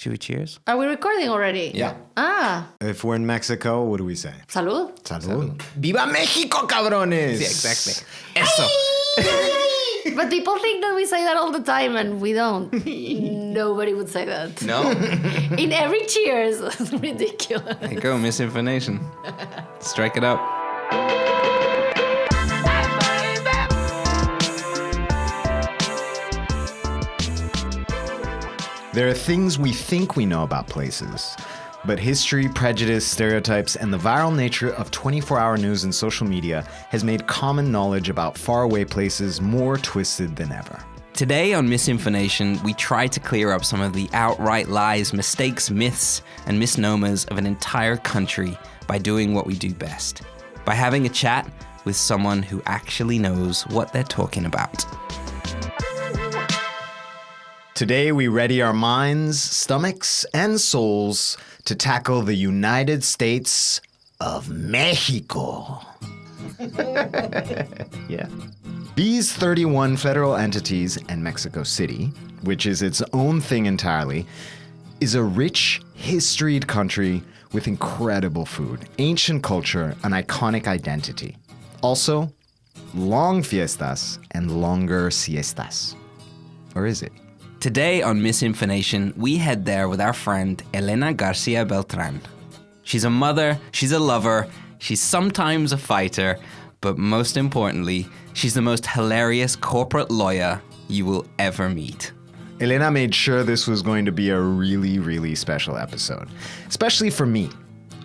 Should we cheers? Are we recording already? Yeah. Ah. If we're in Mexico, what do we say? Salud. Salud. ¡Viva México, cabrones! Yeah, exactly. Eso. But people think that we say that all the time and we don't. Nobody would say that. No? In every cheers. It's ridiculous. There you go, MisInfoNation. Strike it up. There are things we think we know about places, but history, prejudice, stereotypes, and the viral nature of 24-hour news and social media has made common knowledge about faraway places more twisted than ever. Today on MisInfoNation, we try to clear up some of the outright lies, mistakes, myths, and misnomers of an entire country by doing what we do best, by having a chat with someone who actually knows what they're talking about. Today, we ready our minds, stomachs, and souls to tackle the United States of Mexico. Yeah. These 31 federal entities and Mexico City, which is its own thing entirely, is a rich, historied country with incredible food, ancient culture, and iconic identity. Also, long fiestas and longer siestas. Or is it? Today on MisInfoNation, we head there with our friend Elena Garcia Beltran. She's a mother, she's a lover, she's sometimes a fighter, but most importantly, she's the most hilarious corporate lawyer you will ever meet. Elena made sure this was going to be a really, really special episode. Especially for me,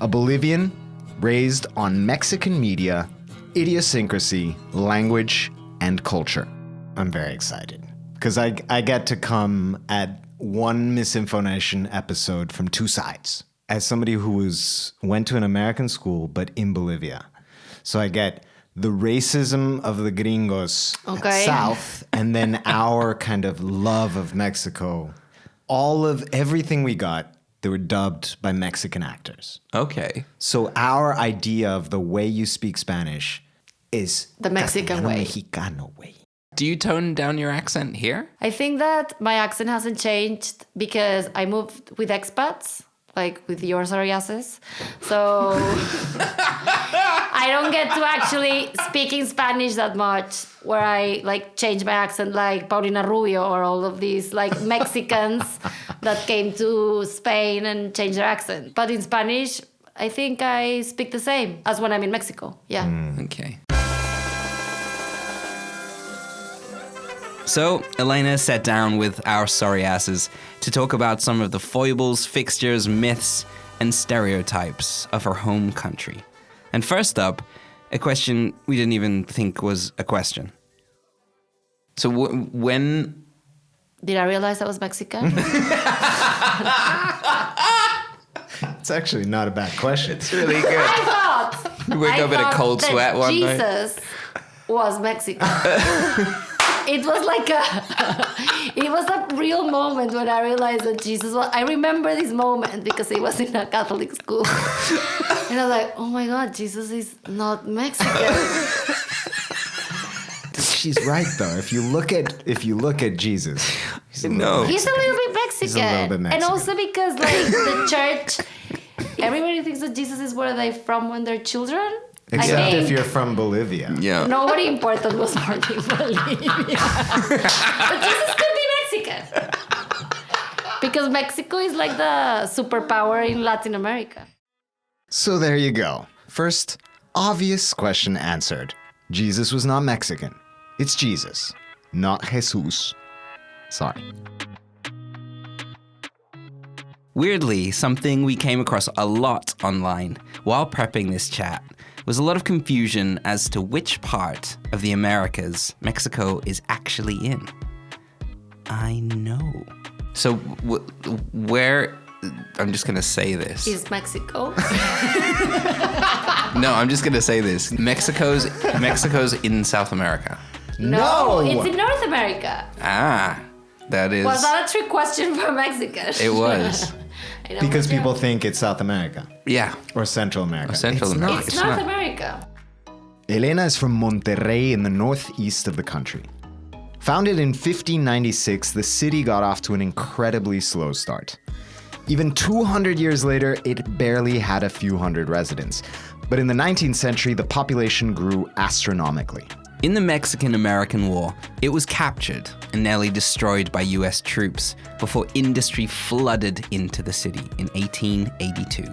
a Bolivian raised on Mexican media, idiosyncrasy, language, and culture. I'm very excited. Because I get to come at one MisInfoNation episode from two sides. As somebody who went to an American school, but in Bolivia. So I get the racism of the gringos south, and then our kind of love of Mexico. All of everything we got, they were dubbed by Mexican actors. Okay. So our idea of the way you speak Spanish is The Mexican way. Mexicano way. Do you tone down your accent here? I think that my accent hasn't changed because I moved with expats, like with your sorry asses. So I don't get to actually speak in Spanish that much where I like change my accent like Paulina Rubio or all of these like Mexicans that came to Spain and changed their accent. But in Spanish, I think I speak the same as when I'm in Mexico. Yeah. Okay. So, Elena sat down with our sorry asses to talk about some of the foibles, fixtures, myths, and stereotypes of her home country. And first up, a question we didn't even think was a question. So when... Did I realize I was Mexican? It's actually not a bad question. It's really good. I thought. You wake up in a cold sweat one night. Jesus was Mexican. It was like it was a real moment when I realized that Jesus was, I remember this moment because he was in a Catholic school. And I was like, oh my God, Jesus is not Mexican. She's right though. If you look at Jesus, he's a little bit Mexican. He's a little bit Mexican. And also because like the church, everybody thinks that Jesus is where they're from when they're children. Except if you're from Bolivia. Yeah. Nobody important was born in Bolivia. But Jesus could be Mexican. Because Mexico is like the superpower in Latin America. So there you go. First, obvious question answered. Jesus was not Mexican. It's Jesus, not Jesus. Sorry. Weirdly, something we came across a lot online while prepping this chat was a lot of confusion as to which part of the Americas Mexico is actually in. I know. So where... I'm just going to say this. Is Mexico? No, I'm just going to say this. Mexico's in South America. No, it's in North America. Ah, that is... Was that a trick question for Mexicans? It was. Because people think it's South America. Yeah. Or Central America. It's North America. Elena is from Monterrey in the northeast of the country. Founded in 1596, the city got off to an incredibly slow start. Even 200 years later, it barely had a few hundred residents. But in the 19th century, the population grew astronomically. In the Mexican-American War, it was captured and nearly destroyed by US troops before industry flooded into the city in 1882.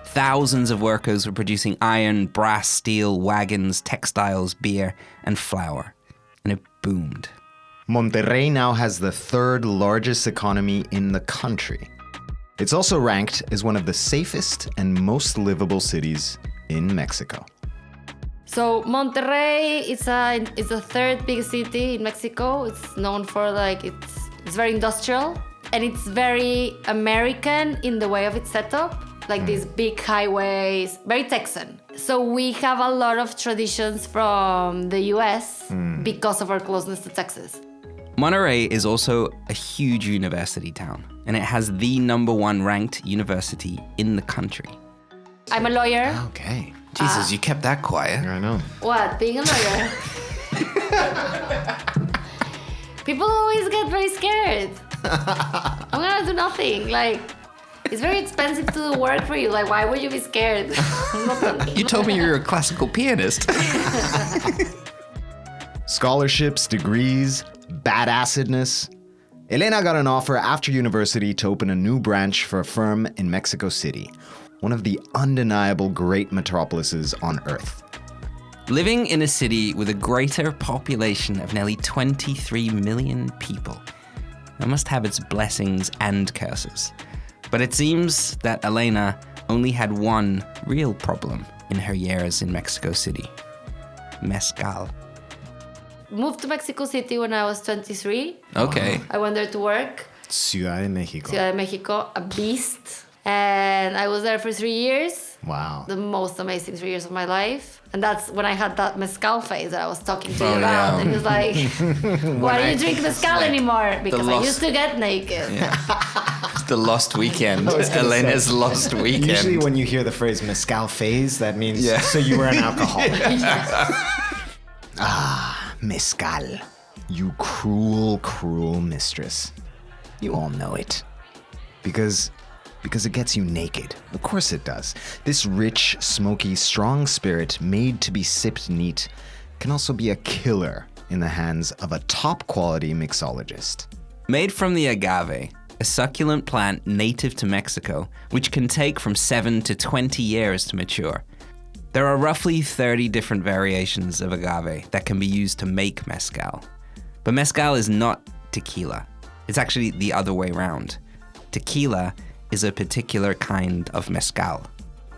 Thousands of workers were producing iron, brass, steel, wagons, textiles, beer, and flour. And it boomed. Monterrey now has the third largest economy in the country. It's also ranked as one of the safest and most livable cities in Mexico. So Monterrey is the third biggest city in Mexico. It's known for it's very industrial and it's very American in the way of its setup. Like these big highways, very Texan. So we have a lot of traditions from the US because of our closeness to Texas. Monterrey is also a huge university town, and it has the #1 ranked university in the country. I'm a lawyer. Okay. Jesus, you kept that quiet. I know. What? Being a lawyer? People always get very scared. I'm gonna do nothing. It's very expensive to do work for you. Why would you be scared? You told me you were a classical pianist. Scholarships, degrees, badassedness. Elena got an offer after university to open a new branch for a firm in Mexico City, one of the undeniable great metropolises on Earth. Living in a city with a greater population of nearly 23 million people, that must have its blessings and curses. But it seems that Elena only had one real problem in her years in Mexico City: mezcal. Moved to Mexico City when I was 23. Okay. I went there to work. Ciudad de Mexico. Ciudad de Mexico, a beast. And I was there for 3 years. Wow. The most amazing 3 years of my life. And that's when I had that mezcal phase that I was talking to you Oh, about. yeah. And it was like, why don't you drink mezcal anymore? Because I used to get naked. It's the lost weekend. I was gonna Elena's say, lost weekend. Usually when you hear the phrase mezcal phase, that means Yeah. so you were an alcoholic. Mezcal. You cruel, cruel mistress. You all know it. Because it gets you naked. Of course it does. This rich, smoky, strong spirit made to be sipped neat can also be a killer in the hands of a top-quality mixologist. Made from the agave, a succulent plant native to Mexico, which can take from 7 to 20 years to mature. There are roughly 30 different variations of agave that can be used to make mezcal. But mezcal is not tequila. It's actually the other way around. Tequila is a particular kind of mezcal.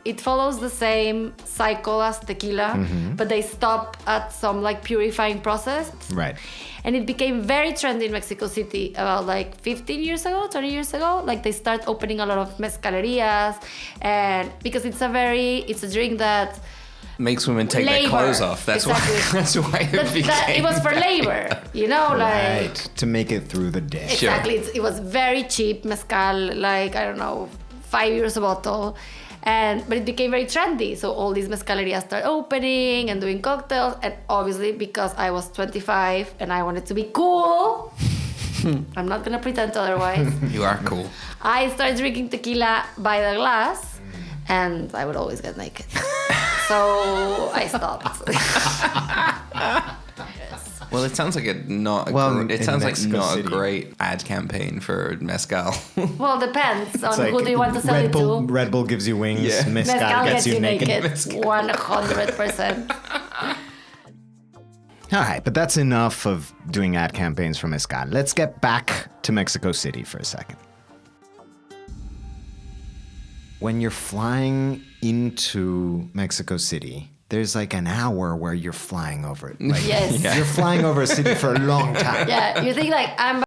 It follows the same cycle as tequila, but they stop at some purifying process. Right. And it became very trendy in Mexico City about 15 years ago, 20 years ago. They start opening a lot of mezcalerias, and because it's a drink that Makes women take labor. their clothes off. That's Exactly. why. That's why it became. it was for labor, Right. To make it through the day. Exactly. It was very cheap mezcal, I don't know, €5 a bottle. But it became very trendy. So all these mezcalerias started opening and doing cocktails. And obviously, because I was 25 and I wanted to be cool, I'm not going to pretend otherwise. You are cool. I started drinking tequila by the glass and I would always get naked. So I stopped. Well, it sounds like not a great ad campaign for mezcal. Well, depends on who do you want to sell Red it Bull, to. Red Bull gives you wings. Yeah. Mezcal Gets you naked. Mezcal. 100%. All right, but that's enough of doing ad campaigns for mezcal. Let's get back to Mexico City for a second. When you're flying into Mexico City, there's an hour where you're flying over it. Yes. Yeah. You're flying over a city for a long time. Yeah, you think I'm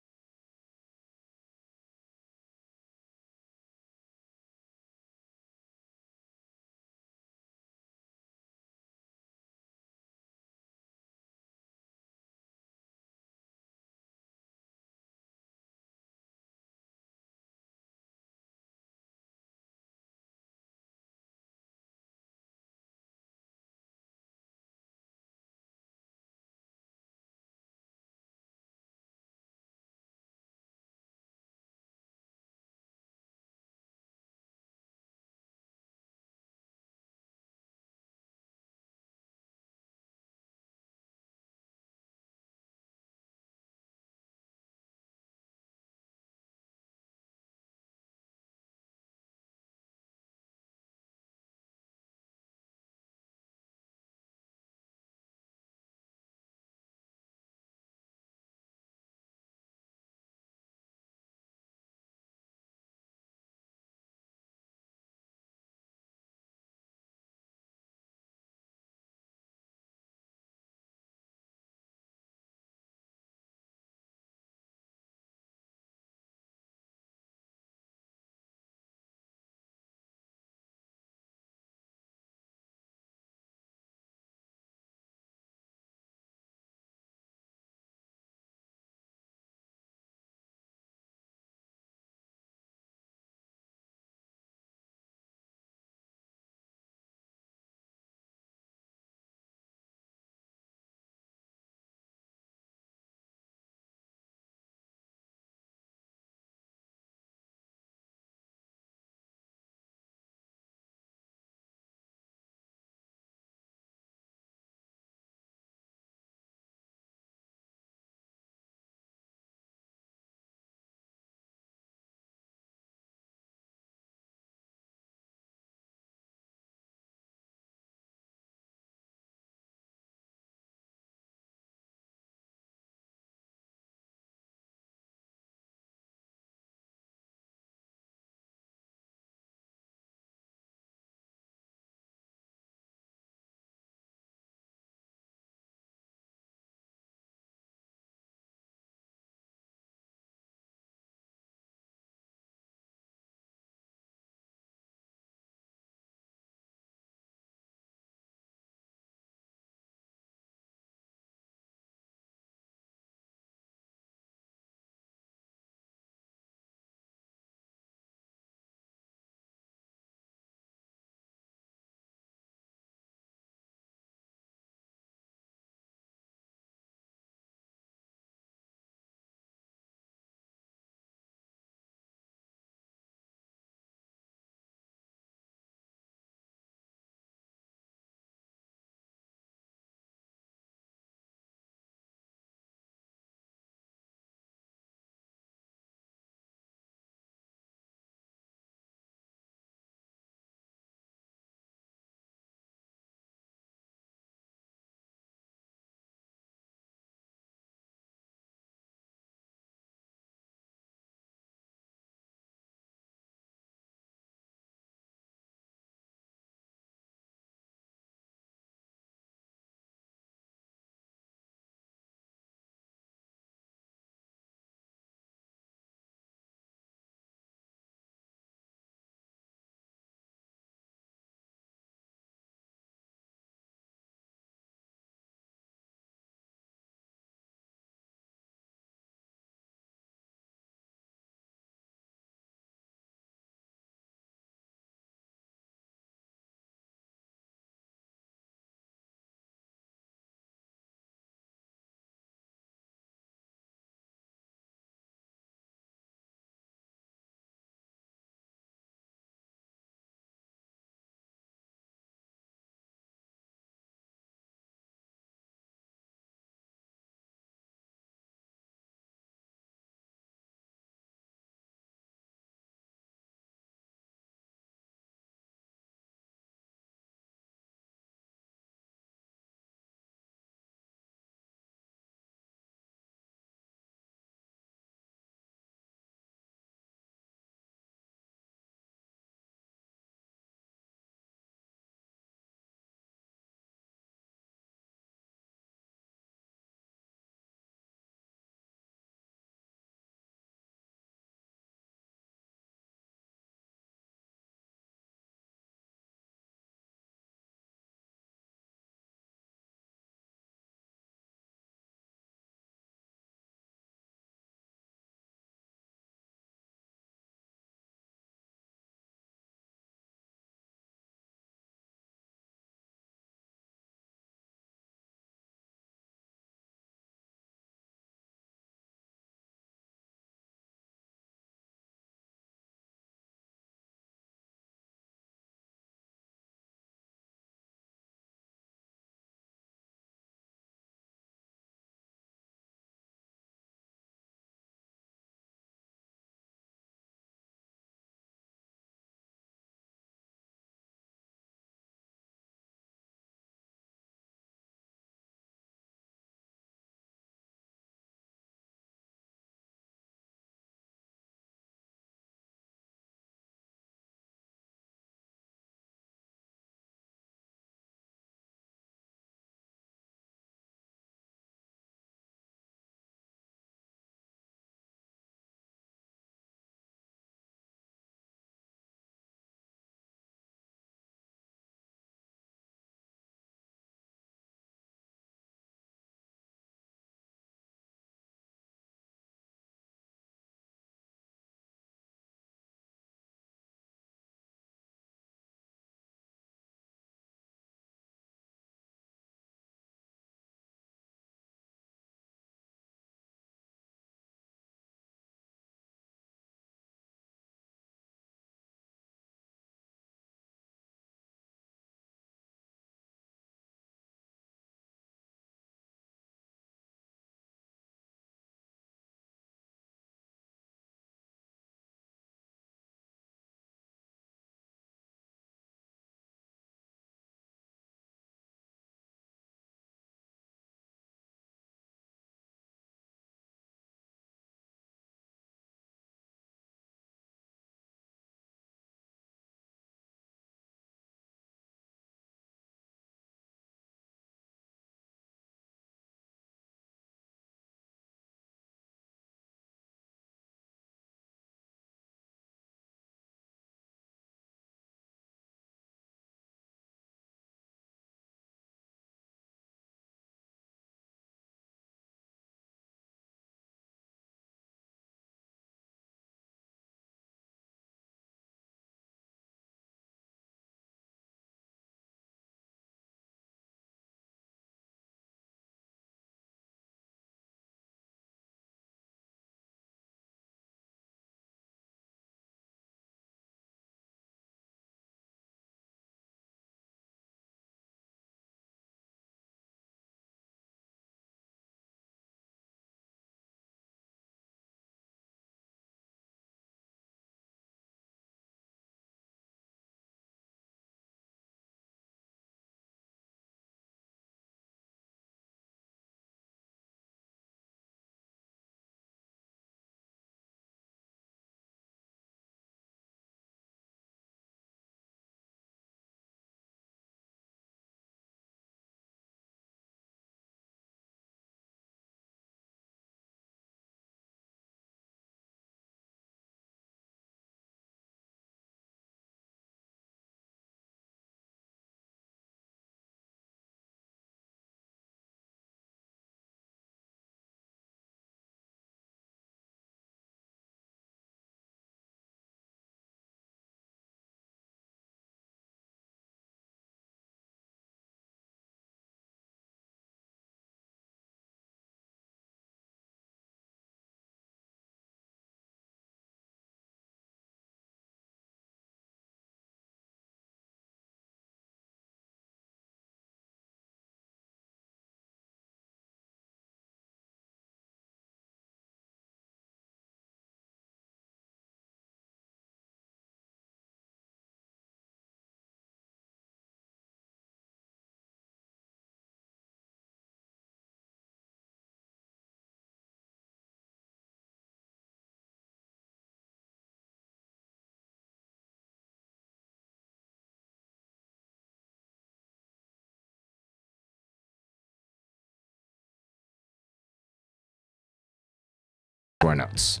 to our notes.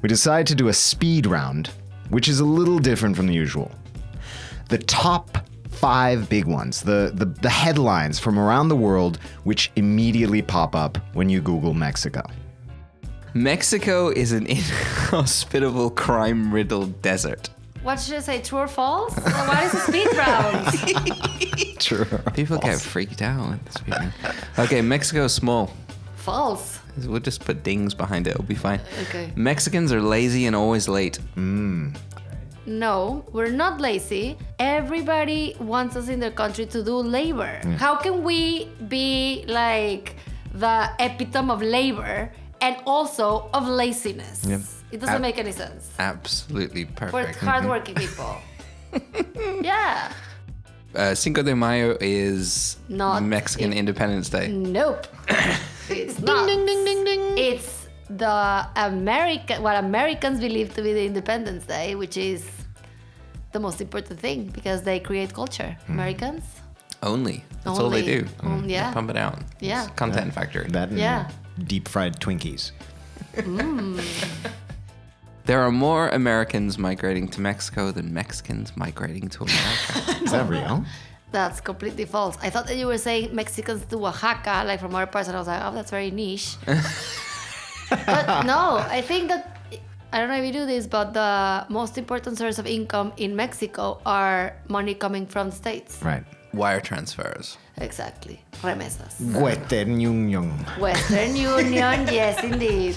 We decided to do a speed round, which is a little different from the usual. The top 5 big ones, the headlines from around the world, which immediately pop up when you Google Mexico. Mexico is an inhospitable, crime-riddled desert. What should I say? True or false? What is a speed round? True. People get freaked out with the speed round. Okay, Mexico is small. False. We'll just put dings behind it. It'll be fine. Okay. Mexicans are lazy and always late. No, we're not lazy. Everybody wants us in their country to do labor. How can we be like the epitome of labor and also of laziness? Yep. It doesn't make any sense. Absolutely We're perfect. hardworking people. Yeah. Cinco de Mayo is Not Mexican Independence Day. Nope. It's not. Ding, ding, ding, ding. It's the what Americans believe to be the Independence Day, which is the most important thing because they create culture. Americans. Only. That's all they do. Yeah. Pump it out. Yeah. It's a content factory. That and Yeah. deep fried Twinkies. There are more Americans migrating to Mexico than Mexicans migrating to America. Is that real? That's completely false. I thought that you were saying Mexicans to Oaxaca, like from other parts, and I was like, oh, that's very niche. But no, I think that, I don't know if you do this, but the most important source of income in Mexico are money coming from the States. Right. Wire transfers. Exactly. Remesas. Western Union. Western Union, yes, indeed.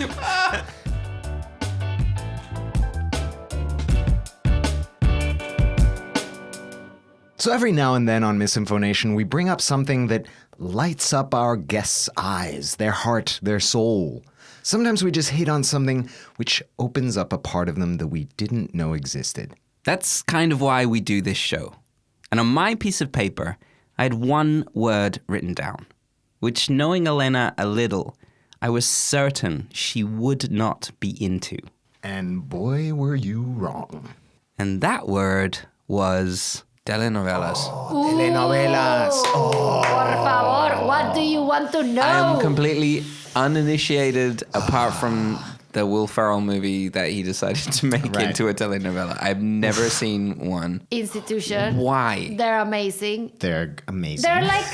So every now and then on MisInfoNation, we bring up something that lights up our guests' eyes, their heart, their soul. Sometimes we just hit on something which opens up a part of them that we didn't know existed. That's kind of why we do this show. And on my piece of paper, I had one word written down, which, knowing Elena a little, I was certain she would not be into. And boy, were you wrong. And that word was telenovelas. Telenovelas. Por favor, what do you want to know? I am completely uninitiated apart from the Will Ferrell movie that he decided to make into a telenovela. I've never seen one. Institution. Why? They're amazing. They're amazing. They're like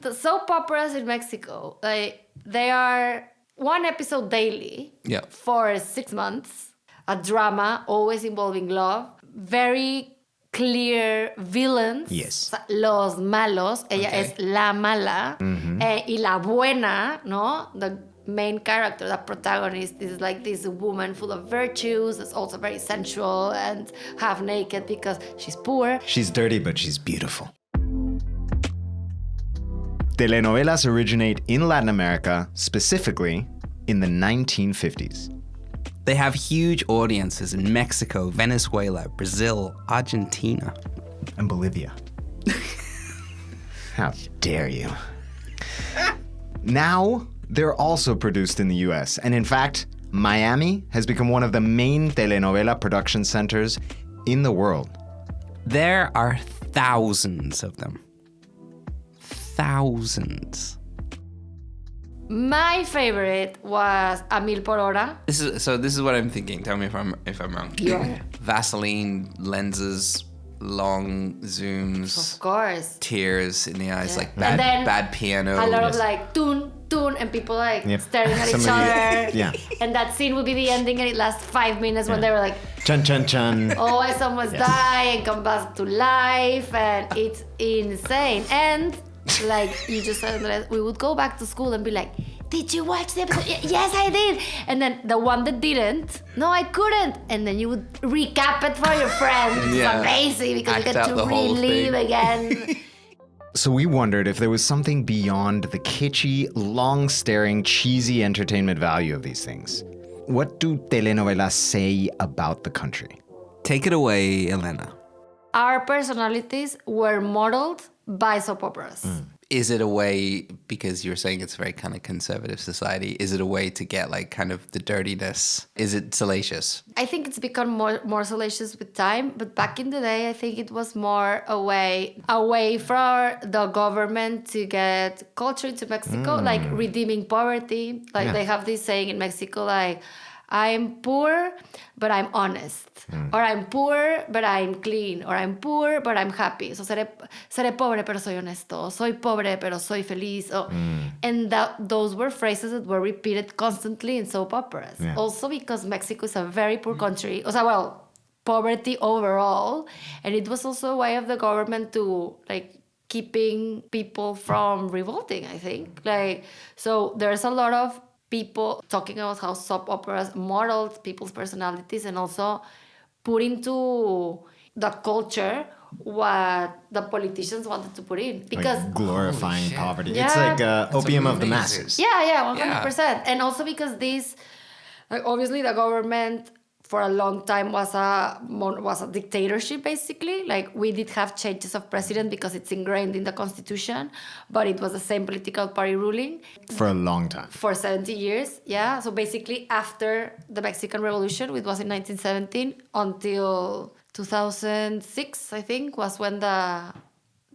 the soap operas in Mexico. Like they are one episode daily for 6 months. A drama, always involving love. Very clear villains. Yes. Los malos. Ella es la mala. Y la buena, ¿no? The main character, the protagonist, is like this woman full of virtues. It's also very sensual and half naked because she's poor. She's dirty, but she's beautiful. Telenovelas originate in Latin America, specifically in the 1950s. They have huge audiences in Mexico, Venezuela, Brazil, Argentina. And Bolivia. How dare you? Now, they're also produced in the US. And in fact, Miami has become one of the main telenovela production centers in the world. There are thousands of them. Thousands. My favorite was A Mil por Hora. This is what I'm thinking. Tell me if I'm wrong. Yeah. Vaseline lenses, long zooms, Of course. tears in the eyes, Yeah. like And then bad piano. A lot of like tune, and people like staring at each Somebody- other. yeah. And that scene would be the ending and it lasts 5 minutes when they were like, Chun chun chun. oh, I almost die and come back to life. And it's insane. And like you just said, we would go back to school and be like, did you watch the episode? Yes, I did. And then the one that didn't, no, I couldn't. And then you would recap it for your friends. It's amazing because Act you get out to the whole relive thing. again. So we wondered if there was something beyond the kitschy, long-staring, cheesy entertainment value of these things. What do telenovelas say about the country? Take it away, Elena. Our personalities were modeled by soap operas. Is it a way, because you're saying it's a very kind of conservative society, is it a way to get like kind of the dirtiness? Is it salacious? I think it's become more salacious with time, but back in the day, I think it was more a way for the government to get culture into Mexico, like redeeming poverty. Like they have this saying in Mexico, like, I'm poor, but I'm honest. Or I'm poor, but I'm clean. Or I'm poor, but I'm happy. So seré pobre, pero soy honesto. Soy pobre, pero soy feliz. And those were phrases that were repeated constantly in soap operas. Yeah. Also because Mexico is a very poor country. O sea, well, poverty overall. And it was also a way of the government to, like, keeping people from revolting, I think. Like, so there's a lot of people talking about how soap operas modeled people's personalities and also put into the culture what the politicians wanted to put in. Because like glorifying poverty. Yeah. It's like opium of the amazing. masses. yeah, 100%. And also because this, like, obviously the government for a long time was a dictatorship, basically. Like, we did have changes of president because it's ingrained in the constitution, but it was the same political party ruling For a long time. for 70 years. Yeah. So basically after the Mexican Revolution, which was in 1917, until 2006, I think, was when the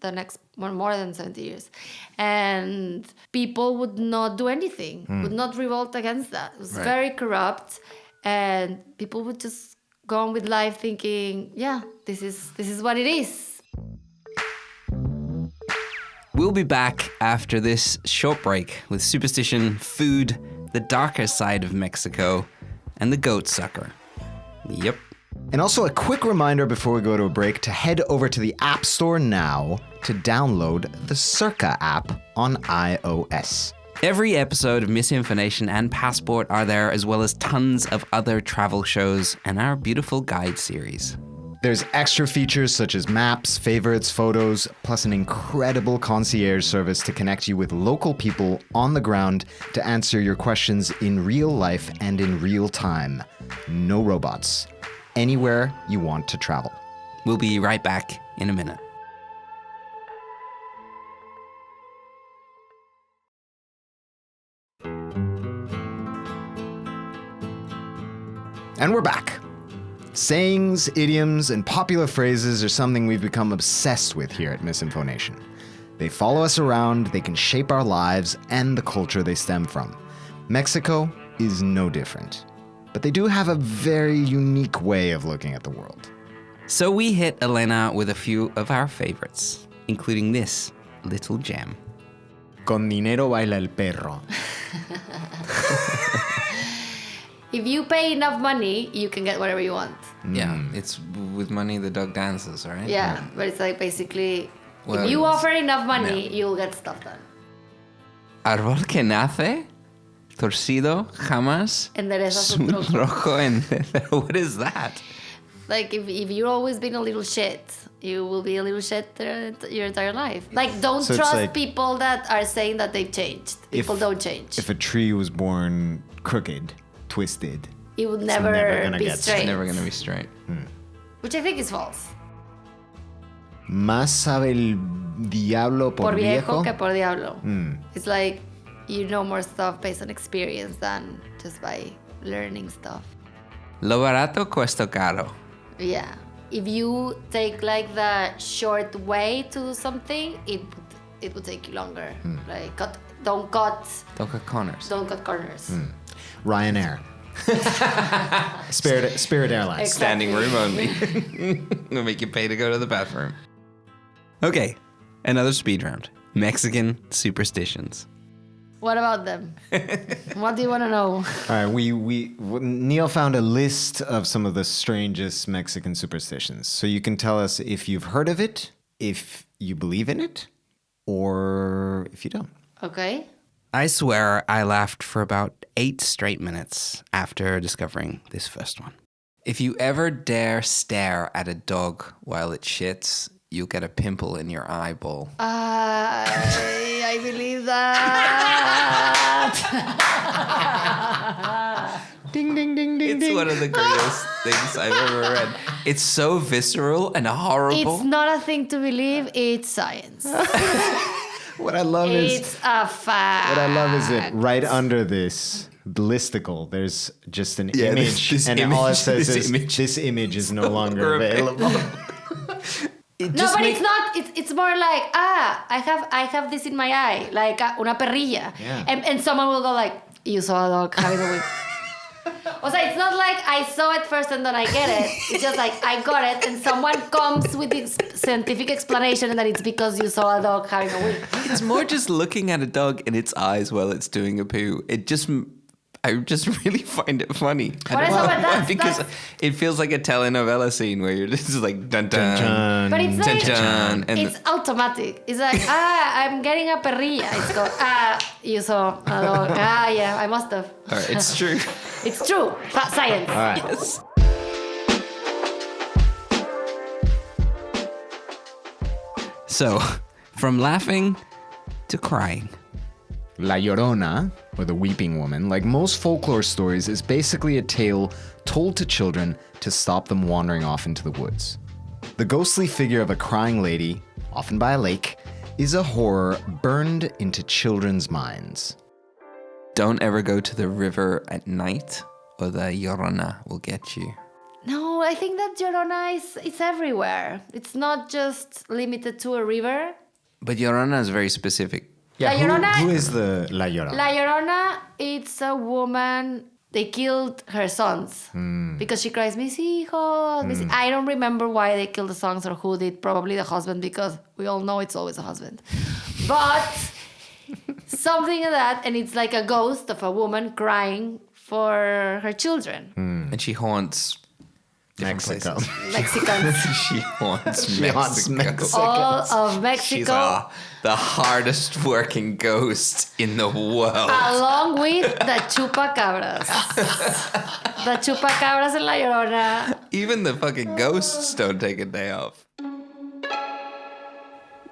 next more than 70 years. And people would not do anything, would not revolt against that. It was very corrupt. And people would just go on with life thinking, yeah, this is what it is. We'll be back after this short break with superstition, food, the darker side of Mexico, and the goat sucker. Yep. And also a quick reminder before we go to a break to head over to the App Store now to download the Cerca app on iOS. Every episode of MisInfoNation and Passport are there, as well as tons of other travel shows and our beautiful guide series. There's extra features such as maps, favorites, photos, plus an incredible concierge service to connect you with local people on the ground to answer your questions in real life and in real time. No robots. Anywhere you want to travel. We'll be right back in a minute. And we're back. Sayings, idioms, and popular phrases are something we've become obsessed with here at MisInfoNation. They follow us around, they can shape our lives and the culture they stem from. Mexico is no different. But they do have a very unique way of looking at the world. So we hit Elena with a few of our favorites, including this little gem. Con dinero baila el perro. If you pay enough money, you can get whatever you want. Yeah, it's with money the dog dances, right? Yeah, but it's like basically, Well, if you offer enough money, yeah. you'll get stuff done. Árbol que nace, torcido jamás, Endereza su su tronco. troco endereza. What is that? Like, if you've always been a little shit, you will be a little shit your entire life. Like, don't So it's trust like- people that are saying that they've changed. People don't change. If a tree was born crooked, twisted, It would never never gonna be get straight. It's never going to be straight. Which I think is false. más sabe el diablo por viejo. Que por diablo. It's like you know more stuff based on experience than just by learning stuff. Lo barato cuesta caro. Yeah. If you take like the short way to do something, it would take you longer. Like don't cut Toca Connors. corners. Ryanair. Spirit Airlines. Exactly. Standing room only. We'll make you pay to go to the bathroom. Okay, another speed round. Mexican superstitions. What about them? What do you want to know? All right, Neil found a list of some of the strangest Mexican superstitions. So you can tell us if you've heard of it, if you believe in it, or if you don't. Okay. I swear I laughed for about 8 straight minutes after discovering this first one. If you ever dare stare at a dog while it shits, you'll get a pimple in your eyeball. I believe that. Ding, ding, ding, ding, It's ding. one of the greatest things I've ever read. It's so visceral and horrible. It's not a thing to believe, it's science. What I love is It's a fact. that right under this listicle, there's just an Yeah, image, this and image, all it says this is image. this image is no longer available. No, but it's not. It's more like I have this in my eye, like una perrilla, Yeah. and someone will go like, you saw a dog having a week. O sea, it's not like I saw it first and then I get it. It's just like I got it, and someone comes with this scientific explanation, and that it's because you saw a dog having a week. It's more just looking at a dog in its eyes while it's doing a poo. I just really find it funny. What is up with that? Because it feels like a telenovela scene where you're just like dun dun. Dun, But it's like dun, and it's automatic. It's like I'm getting a perrilla. It's called you saw a dog. Yeah, I must have. all right, it's true. It's true. Science. All right. Yes. So, from laughing to crying. La Llorona, or the Weeping Woman, like most folklore stories, is basically a tale told to children to stop them wandering off into the woods. The ghostly figure of a crying lady, often by a lake, is a horror burned into children's minds. Don't ever go to the river at night, or the Llorona will get you. No, I think that Llorona it's everywhere. It's not just limited to a river. But Llorona is very specific. Yeah, La Llorona- who is the La Llorona? La Llorona, it's a woman. They killed her sons because she cries, mis hijos, mis I don't remember why they killed the sons or who did. Probably the husband, because we all know it's always a husband. But something like that, and it's like a ghost of a woman crying for her children. And she haunts different Mexico. places. Mexicans. She haunts She haunts Mexico. All of She's Mexico. the hardest working ghost in the world. Along with the chupacabras. The chupacabras en La Llorona. Even the fucking ghosts don't take a day off.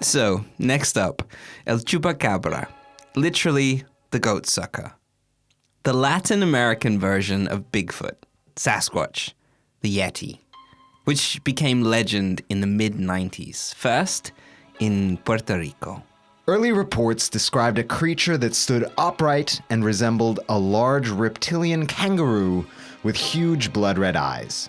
So, next up, El Chupacabra, literally the goat sucker. The Latin American version of Bigfoot, Sasquatch, the Yeti, which became legend in the mid-90s, first in Puerto Rico. Early reports described a creature that stood upright and resembled a large reptilian kangaroo with huge blood-red eyes.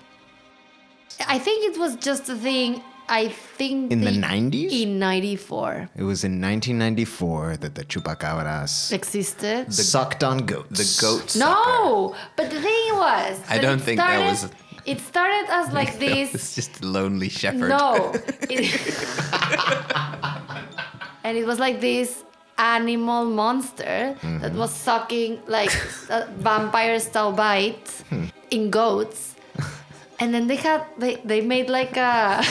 I think it was just a thing. I think In the 90s? In 94 It was in 1994 that the chupacabras existed. sucked on goats. The goat sucker. No, but the thing was, I that don't it think that started- was- It started as like this. It's just a lonely shepherd. No. And it was like this animal monster that was sucking like a vampire style bite in goats. And then they made like a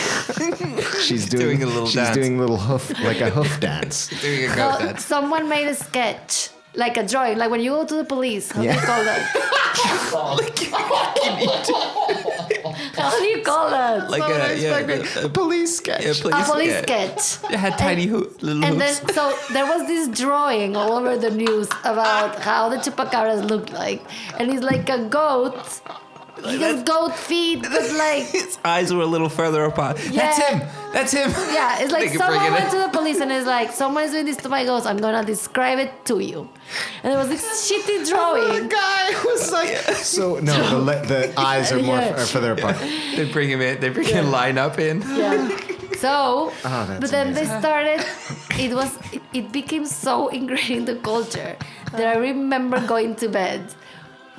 She's doing a little she's dance. doing a little hoof, like a hoof dance. Doing a goat dance. someone made a sketch, like a drawing, like when you go to the police. How do you call that? How do you call that? Like A police sketch. a A police sketch. It had tiny little And hoops. then, so there was this drawing all over the news about how the chupacabras looked like. And it's like a goat. He has goat feet, but like, His eyes were a little further apart. That's Yeah. him. That's him. yeah, it's like They can bring someone it went in. to the police and is like, someone is doing this to my goats. I'm gonna describe it to you. And there was this shitty The drawing. guy was like, so no, the eyes are more Yeah. are further apart. They bring him in. They bring a lineup in. Yeah. So, that's but then they started. It became so ingrained in the culture that I remember going to bed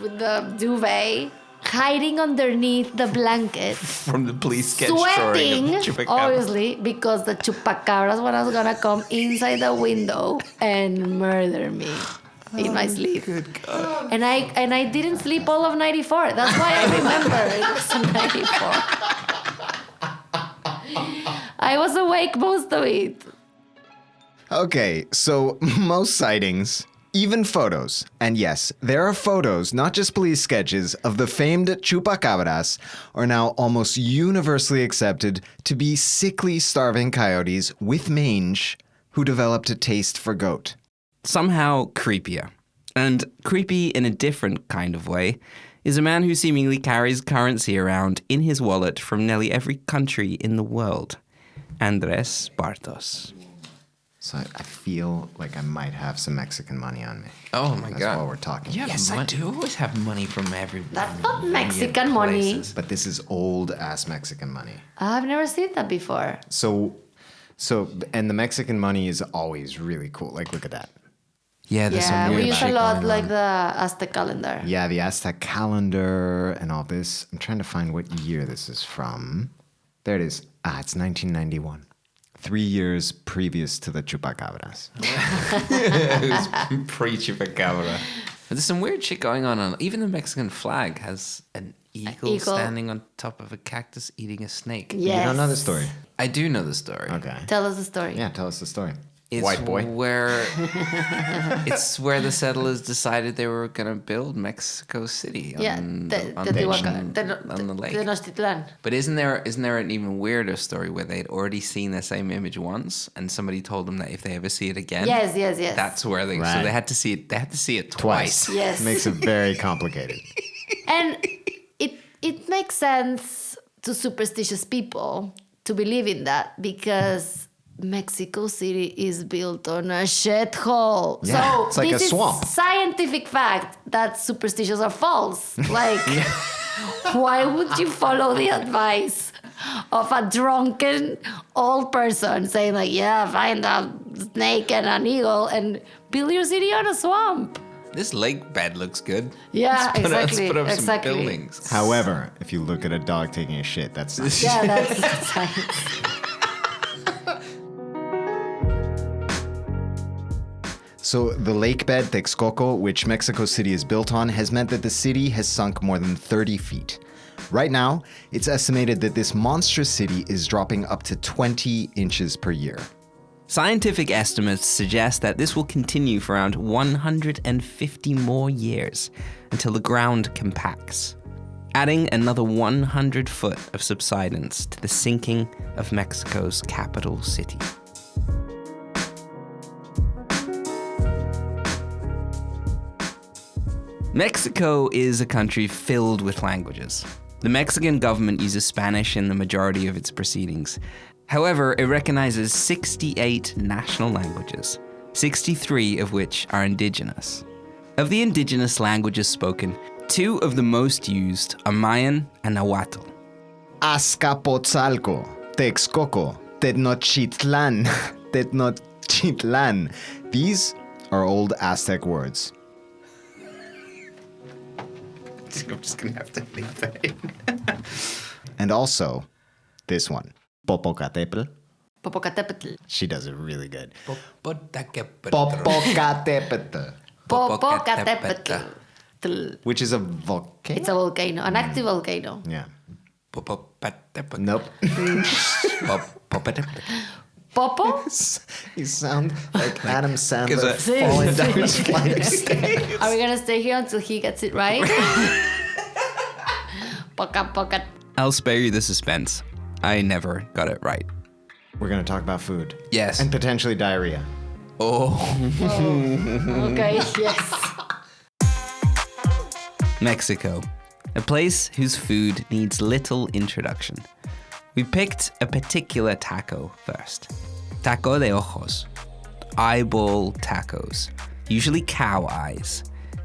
with the duvet, hiding underneath the blanket, From the police sketch sweating, drawing of Chupacabra. obviously, because the chupacabras was gonna come inside the window and murder me in my sleep. Good God. And I didn't sleep all of 94. That's why I remember it was 94. I was awake most of it. Okay, so most sightings, even photos, and yes, there are photos, not just police sketches, of the famed chupacabras, are now almost universally accepted to be sickly, starving coyotes with mange who developed a taste for goat. Somehow creepier. And creepy in a different kind of way is a man who seemingly carries currency around in his wallet from nearly every country in the world. Andres Bartos. So I feel like I might have some Mexican money on me. Oh my That's God. while we're talking. Yes, I do always have money from everywhere. That's not Mexican money. But this is old ass Mexican money. I've never seen that before. So, and the Mexican money is always really cool. Like, look at that. Yeah, there's Yeah, some we weird use a shit lot going like on. the Aztec calendar. Yeah, the Aztec calendar and all this. I'm trying to find what year this is from. There it is. It's 1991. 3 years previous to the Chupacabras. Pre-Chupacabra. But there's some weird shit going on. Even the Mexican flag has an eagle standing on top of a cactus eating a snake. Yes. You don't know the story? I do know the story. Okay. Tell us the story. Yeah, tell us the story. It's White boy. It's where the settlers decided they were going to build Mexico City Yeah, on Teotihuacan, on the lake. Tenochtitlan. But isn't there an even weirder story where they'd already seen the same image once, and somebody told them that if they ever see it again, Yes. that's where they. So Right. they had to see it. They had to see it twice. Yes. Makes it very complicated. And it makes sense to superstitious people to believe in that because Mexico City is built on a shithole. Yeah, So it's like this a swamp. is scientific fact that superstitions are false. Like, why would you follow the advice of a drunken old person saying like, yeah, find a snake and an eagle and build your city on a swamp? This lake bed looks good. Yeah, Let's exactly. put up some exactly. buildings. However, if you look at a dog taking a shit, that's not Yeah, that's science. So the lake bed Texcoco, which Mexico City is built on, has meant that the city has sunk more than 30 feet. Right now, it's estimated that this monstrous city is dropping up to 20 inches per year. Scientific estimates suggest that this will continue for around 150 more years until the ground compacts, adding another 100 foot of subsidence to the sinking of Mexico's capital city. Mexico is a country filled with languages. The Mexican government uses Spanish in the majority of its proceedings. However, it recognizes 68 national languages, 63 of which are indigenous. Of the indigenous languages spoken, 2 of the most used are Mayan and Nahuatl. Azcapotzalco, Texcoco, Tenochtitlan, Tenochtitlan. These are old Aztec words. I'm just gonna have to leave that in. And also, this one, Popocatépetl. Popocatépetl. She does it really good. Popocatépetl. Popocatépetl. Which is a volcano? It's a volcano, an active volcano. Yeah. Popocatépetl. Nope. Popocatépetl. Popo? You sound like Adam Sandler 'Cause falling down his flight of stairs. Are we gonna stay here until he gets it right? Poca. I'll spare you the suspense. I never got it right. We're going to talk about food. Yes. And potentially diarrhea. Oh. Okay, yes. Mexico, a place whose food needs little introduction. We picked a particular taco first. Taco de ojos. Eyeball tacos. Usually cow eyes.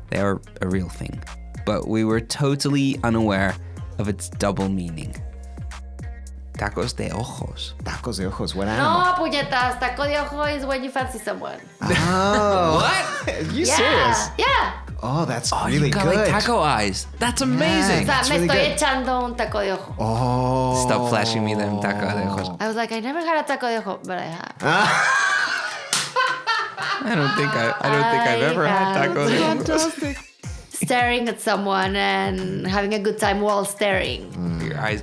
They are a real thing. But we were totally unaware of its double meaning. Tacos de ojos. Tacos de ojos. What animal? No, puñetas. Taco de ojo is when you fancy someone. Oh. What? Are you Yeah, serious? yeah. Oh, that's Oh, really you got good. like taco eyes. That's amazing. O sea, That's me really estoy good. echando un taco de ojo. Oh. Stop flashing me them taco de ojos. I was like, I never had a taco de ojo, but I have. I don't think I've ever had taco de ojos. Fantastic. Staring at someone and having a good time while staring.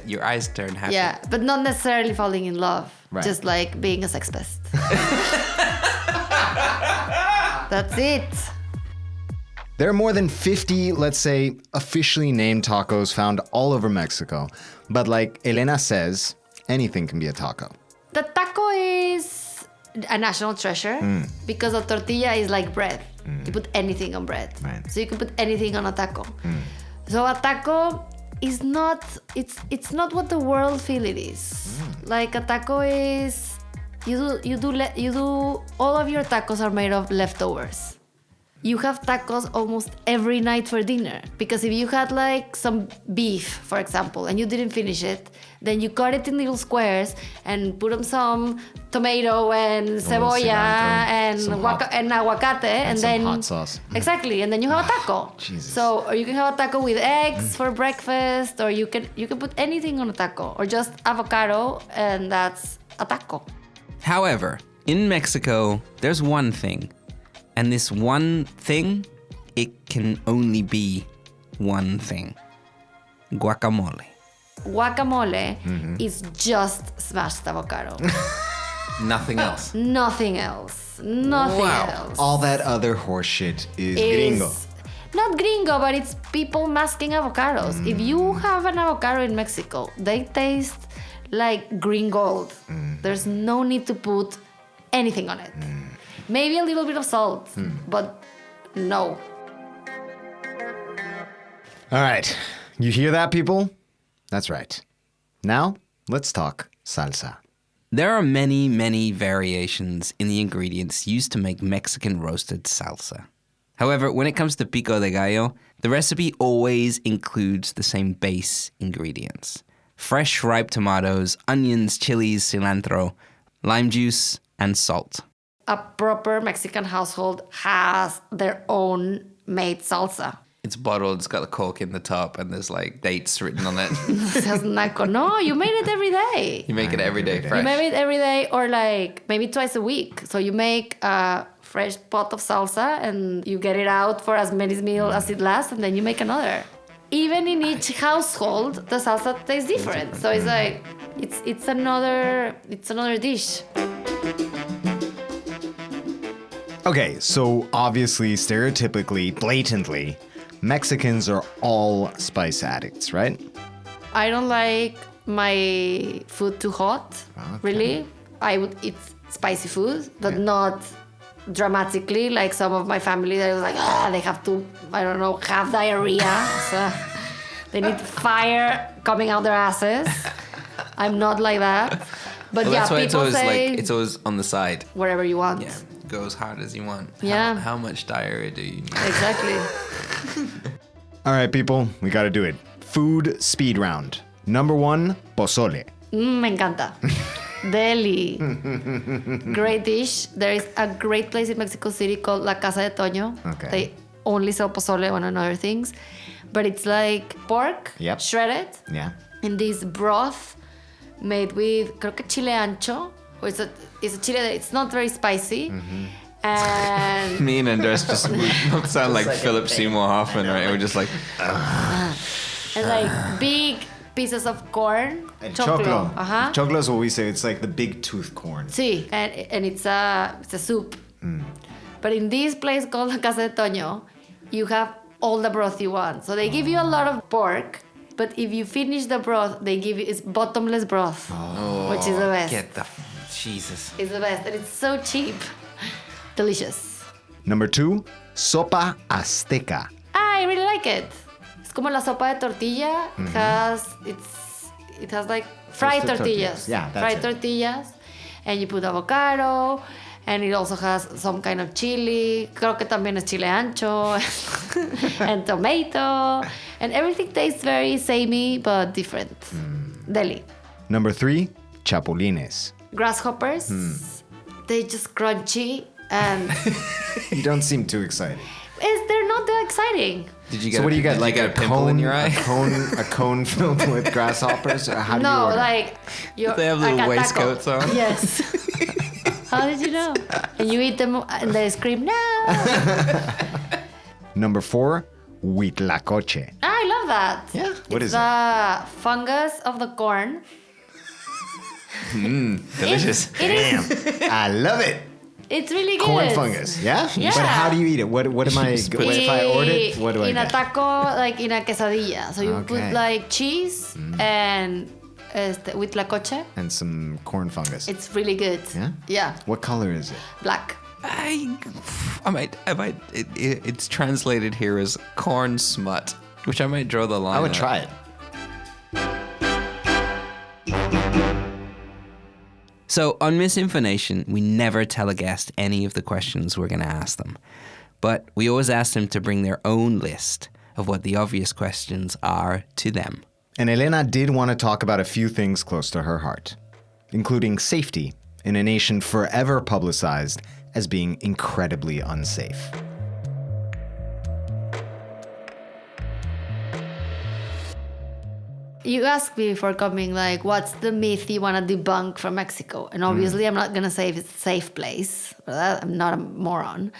Your eyes turn happy. Yeah, but not necessarily falling in love. Right. Just like being a sex pest. That's it. There are more than 50, let's say, officially named tacos found all over Mexico. But like Elena says, anything can be a taco. The taco is a national treasure because a tortilla is like bread. You put anything on bread. Right. So you can put anything on a taco. So a taco is not, it's not what the world feel it is. Like a taco is you do all of your tacos are made of leftovers. You have tacos almost every night for dinner, because if you had like some beef, for example, and you didn't finish it, then you cut it in little squares and put on some tomato and cebolla and aguacate and some then hot sauce. Exactly, and then you have a taco. Jesus. So, or you can have a taco with eggs for breakfast, or you can put anything on a taco, or just avocado, and that's a taco. However, in Mexico, there's one thing. And this one thing, it can only be one thing. Guacamole. Guacamole is just smashed avocado. Nothing else. Nothing else. Nothing else. All that other horse shit is gringo. Not gringo, but it's people masking avocados. If you have an avocado in Mexico, they taste like green gold. There's no need to put anything on it. Maybe a little bit of salt, but no. All right. You hear that, people? That's right. Now, let's talk salsa. There are many, many variations in the ingredients used to make Mexican roasted salsa. However, when it comes to pico de gallo, the recipe always includes the same base ingredients. Fresh ripe tomatoes, onions, chilies, cilantro, lime juice, and salt. A proper Mexican household has their own made salsa. It's bottled, it's got the cork in the top, and there's like dates written on it. Says naco. No, you made it every day. You make it every day fresh. You make it every day, or like maybe twice a week. So you make a fresh pot of salsa and you get it out for as many meals as it lasts, and then you make another. Even in each household, the salsa tastes different. So it's like it's another dish. Okay, so obviously, stereotypically, blatantly, Mexicans are all spice addicts, right? I don't like my food too hot, really. I would eat spicy food, but not dramatically like some of my family that was like, they have to, I don't know, have diarrhea. So they need fire coming out their asses. I'm not like that. But Well, yeah, that's why people say it's always on the side. wherever you want. Yeah, go as hard as you want. Yeah. How much diarrhea do you need? Exactly. All right, people, we got to do it. Food speed round. Number 1, pozole. Me encanta. Deli. Great dish. There is a great place in Mexico City called La Casa de Toño. Okay. They only sell pozole and other things. But it's like pork, Yep. shredded, Yeah. in this broth made with, creo que chile ancho. Or it's a chile that it's not very spicy. And Me and Andres just would sound like Philip Seymour Hoffman, right? We're just like, and like big pieces of corn. And choclo. Uh-huh. Choclo is what we say. It's like the big tooth corn. Sí, and it's a soup. But in this place called La Casa de Toño, you have all the broth you want. So they give you a lot of pork, but if you finish the broth, they give you it's bottomless broth, which is the best. get the Jesus. It's the best, and it's so cheap, delicious. Number 2, sopa azteca. I really like it. It's como la sopa de tortilla. It has like fried Roasted tortillas. Yeah, that's fried it. tortillas, and you put avocado, and it also has some kind of chili. Creo que también es chile ancho, and tomato, and everything tastes very samey but different. Deli. Number 3, chapulines. Grasshoppers, they just crunchy, and You don't seem too excited. they're not that exciting. Did you get So what do you get? Did Like you get a pimple cone, in your eye? A cone filled with grasshoppers? Or how do you No, order? like They have little like a taco. waistcoats on? Yes. How did you know? And you eat them and they scream, no! Number 4, huitlacoche. I love that. Yeah, what it's is the fungus of the corn. Delicious. It is. I love it. It's really good. Corn fungus, yeah? Yeah. But how do you eat it? What am I? If I order it, what do I In a get? taco, like in a quesadilla. So you put Okay. like cheese and huitlacoche. And some corn fungus. It's really good. Yeah? Yeah. What color is it? Black. It's translated here as corn smut, which I might draw the line. I would at. try it. So on MisInfoNation, we never tell a guest any of the questions we're going to ask them. But we always ask them to bring their own list of what the obvious questions are to them. And Elena did want to talk about a few things close to her heart, including safety in a nation forever publicized as being incredibly unsafe. You asked me before coming, like, what's the myth you want to debunk from Mexico? And obviously, I'm not going to say if it's a safe place. I'm not a moron.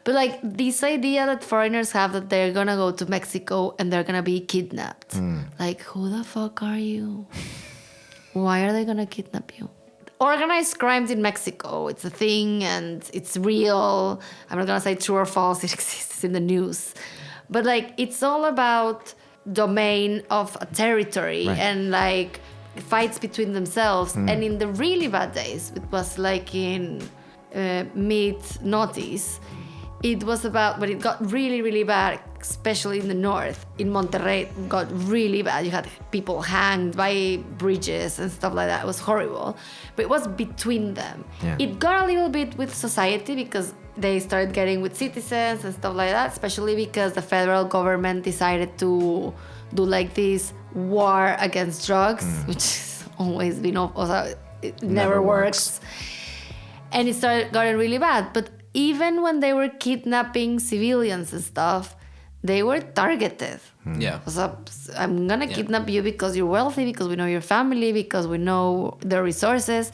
But, like, this idea that foreigners have that they're going to go to Mexico and they're going to be kidnapped. Like, who the fuck are you? Why are they going to kidnap you? Organized crimes in Mexico, it's a thing and it's real. I'm not going to say true or false. It exists in the news. But, like, it's all about domain of a territory and like fights between themselves. And in the really bad days, it was like in mid-noughties, it was about when it got really, really bad, especially in the north. In Monterrey, it got really bad. You had people hanged by bridges and stuff like that. It was horrible. But it was between them. Yeah. It got a little bit with society because they started getting with citizens and stuff like that, especially because the federal government decided to do like this war against drugs, which has always been, it never works. And it started getting really bad. But even when they were kidnapping civilians and stuff, they were targeted. Yeah. So I'm gonna kidnap you because you're wealthy, because we know your family, because we know their resources.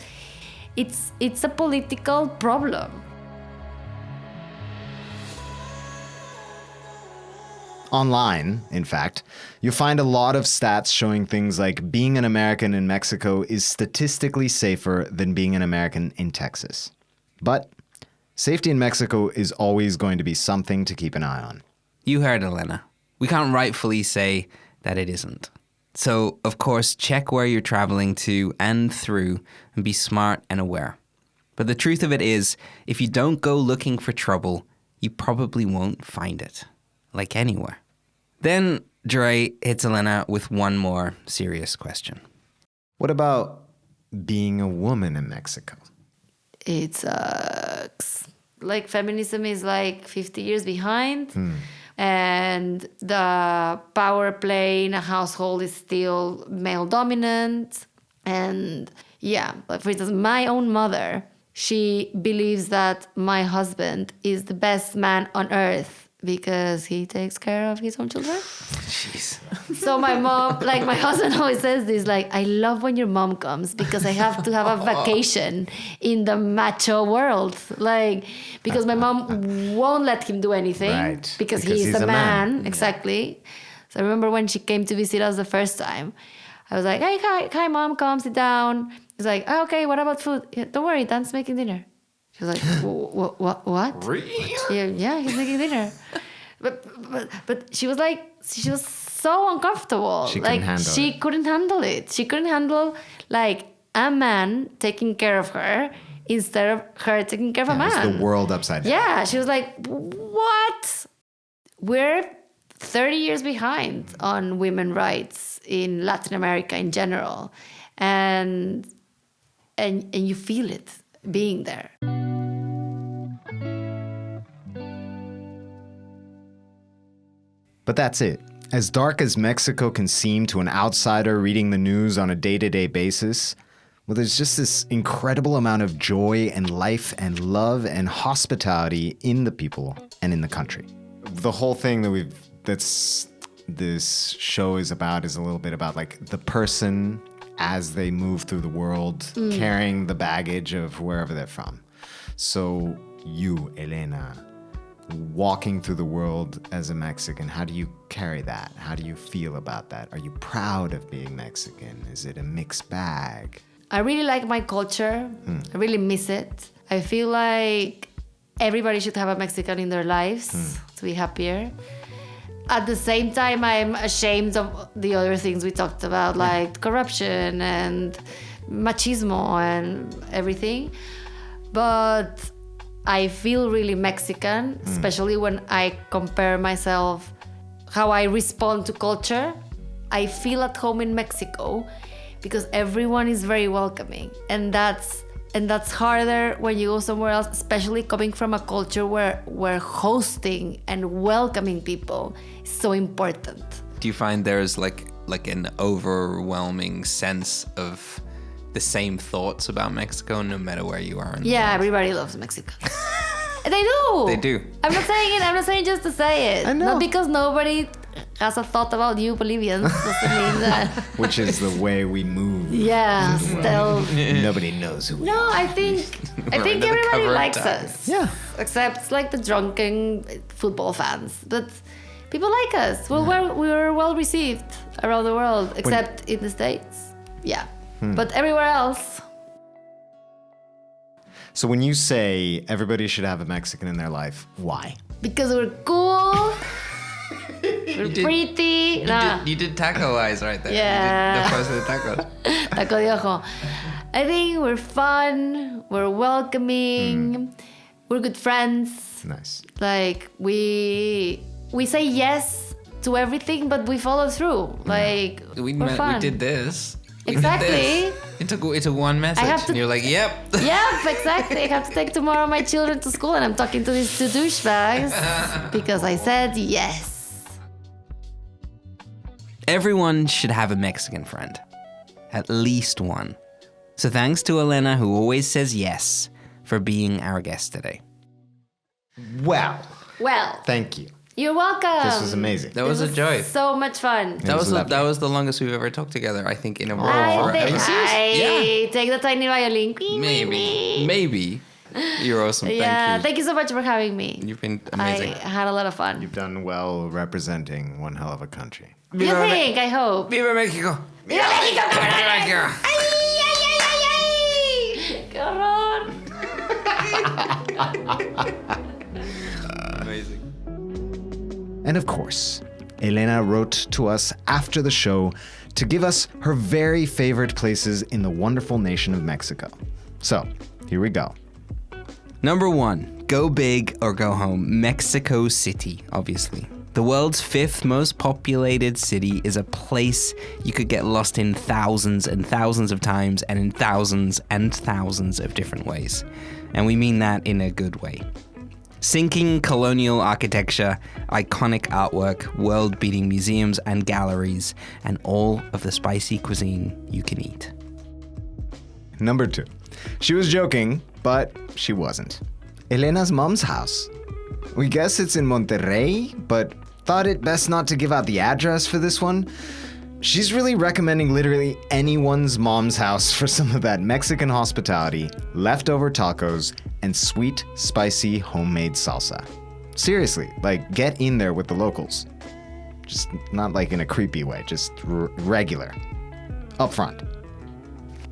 It's a political problem. Online, in fact, you find a lot of stats showing things like being an American in Mexico is statistically safer than being an American in Texas. But safety in Mexico is always going to be something to keep an eye on. You heard Elena. We can't rightfully say that it isn't. So, of course, check where you're traveling to and through and be smart and aware. But the truth of it is, if you don't go looking for trouble, you probably won't find it. Like anywhere. Then Dre hits Elena with one more serious question. What about being a woman in Mexico? It sucks. Like feminism is like 50 years behind. And the power play in a household is still male dominant. And yeah, like for instance, my own mother, she believes that my husband is the best man on earth because he takes care of his own children. Jeez. So my mom, like my husband always says this, like, I love when your mom comes because I have to have a vacation in the macho world. Like, because my mom won't let him do anything because he's a man. Exactly. So I remember when she came to visit us the first time, I was like, hey, hi, mom, come sit down. He's like, oh, okay, what about food? Yeah, don't worry, Dan's making dinner. She was like, what? Really? Yeah, he's making dinner. But she was like, she was so uncomfortable. She couldn't handle she it. couldn't handle it. She couldn't handle like a man taking care of her instead of her taking care of a man. It's the world upside down. Yeah, she was like, what? We're 30 years behind on women's rights in Latin America in general. And you feel it being there. But that's it. As dark as Mexico can seem to an outsider reading the news on a day-to-day basis, well, there's just this incredible amount of joy and life and love and hospitality in the people and in the country. The whole thing that this show is about is a little bit about like the person as they move through the world, carrying the baggage of wherever they're from. So you, Elena, walking through the world as a Mexican, how do you carry that? How do you feel about that? Are you proud of being Mexican? Is it a mixed bag? I really like my culture. I really miss it. I feel like everybody should have a Mexican in their lives to be happier. At the same time, I'm ashamed of the other things we talked about, like corruption and machismo and everything. But I feel really Mexican, especially when I compare myself, how I respond to culture. I feel at home in Mexico because everyone is very welcoming, and that's harder when you go somewhere else, especially coming from a culture where hosting and welcoming people is so important. Do you find there's like an overwhelming sense of the same thoughts about Mexico no matter where you are in the Yeah, world? everybody loves Mexico. They do. They do. I'm not saying it. I'm not saying just to say it. I know. Not because nobody has a thought about you Bolivians doesn't mean that. Which is the way we move. Yeah, still. Nobody knows who we No, are. I think under the everybody cover of likes darkness. us. Yeah. Except like the drunken football fans. But people like us. Well, we were well received around the world, except in the States. Yeah. But everywhere else. So when you say everybody should have a Mexican in their life, why? Because we're cool. We're pretty. Nah. You did taco eyes right there. Yeah. You did the pose of the tacos. Taco de ojo. I think we're fun. We're welcoming. We're good friends. Nice. Like we say yes to everything, but we follow through. Like We we're fun. we did this. We did Exactly. this. It took one message, have to- and you're like, yep. Yep, exactly. I have to take tomorrow my children to school, and I'm talking to these two douchebags because I said yes. Everyone should have a Mexican friend. At least one. So thanks to Elena, who always says yes, for being our guest today. Well, Well, thank you. you're welcome. This was amazing. That was a joy. So much fun. It was lovely. That was the longest we've ever talked together, I think, in a row. I take the tiny violin. Maybe. You're awesome. Yeah, Thank thank you so much for having me. you. You've been amazing. I had a lot of fun. You've done well representing one hell of a country. You think? I hope. Viva Mexico! ¡Viva México, Viva cabrones! Mexico! ¡Ay, ay, ay, ay, ay! ¡Qué horror! Amazing. And of course, Elena wrote to us after the show to give us her very favorite places in the wonderful nation of Mexico. So, here we go. Number 1, go big or go home. Mexico City, obviously. The world's 5th most populated city is a place you could get lost in thousands and thousands of times and in thousands and thousands of different ways. And we mean that in a good way. Sinking colonial architecture, iconic artwork, world-beating museums and galleries, and all of the spicy cuisine you can eat. Number 2. She was joking, but she wasn't. Elena's mom's house. We guess it's in Monterrey, but thought it best not to give out the address for this one. She's really recommending literally anyone's mom's house for some of that Mexican hospitality, leftover tacos, and sweet, spicy homemade salsa. Seriously, like, get in there with the locals. Just not like in a creepy way, just regular. Up front.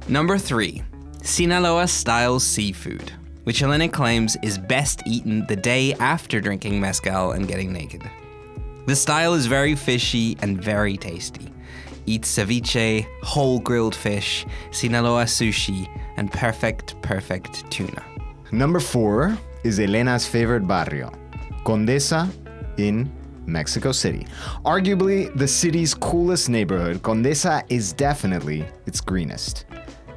Number 3, Sinaloa-style seafood, which Elena claims is best eaten the day after drinking mezcal and getting naked. The style is very fishy and very tasty. Eat ceviche, whole grilled fish, Sinaloa sushi, and perfect tuna. Number 4 is Elena's favorite barrio, Condesa in Mexico City. Arguably the city's coolest neighborhood, Condesa is definitely its greenest.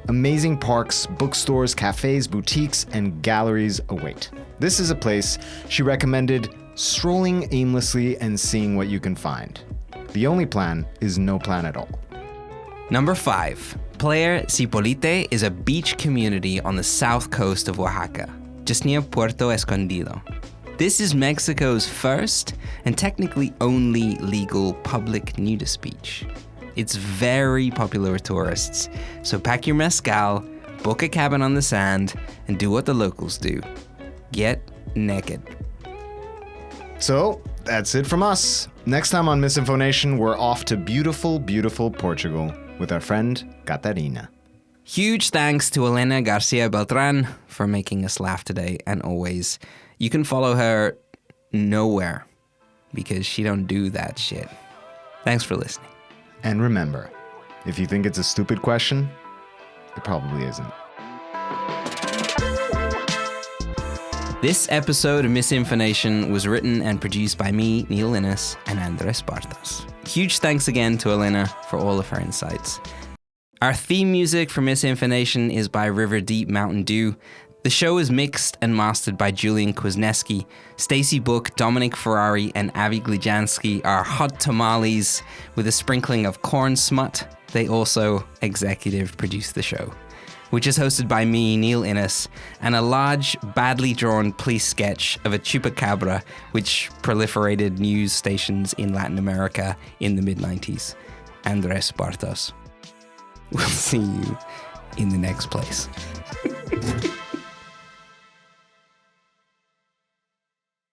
Amazing parks, bookstores, cafes, boutiques, and galleries await. This is a place she recommended strolling aimlessly and seeing what you can find. The only plan is no plan at all. Number 5, Playa Cipolite is a beach community on the south coast of Oaxaca, just near Puerto Escondido. This is Mexico's first and technically only legal public nudist beach. It's very popular with tourists, so pack your mezcal, book a cabin on the sand, and do what the locals do. Get naked. So, that's it from us. Next time on MisInfoNation, we're off to beautiful, beautiful Portugal with our friend Catarina. Huge thanks to Elena Garcia Beltran for making us laugh today, and always. You can follow her nowhere because she don't do that shit. Thanks for listening. And remember, if you think it's a stupid question, it probably isn't. This episode of MisInfoNation was written and produced by me, Neil Innes, and Andres Bartos. Huge thanks again to Elena for all of her insights. Our theme music for MisInfoNation is by River Deep Mountain Dew. The show is mixed and mastered by Julian Kwasniewski. Stacey Book, Dominic Ferrari, and Avi Glijansky are hot tamales with a sprinkling of corn smut. They also executive produce the show, which is hosted by me, Neil Innes, and a large, badly drawn police sketch of a chupacabra which proliferated news stations in Latin America in the mid-90s. Andres Bartos. We'll see you in the next place.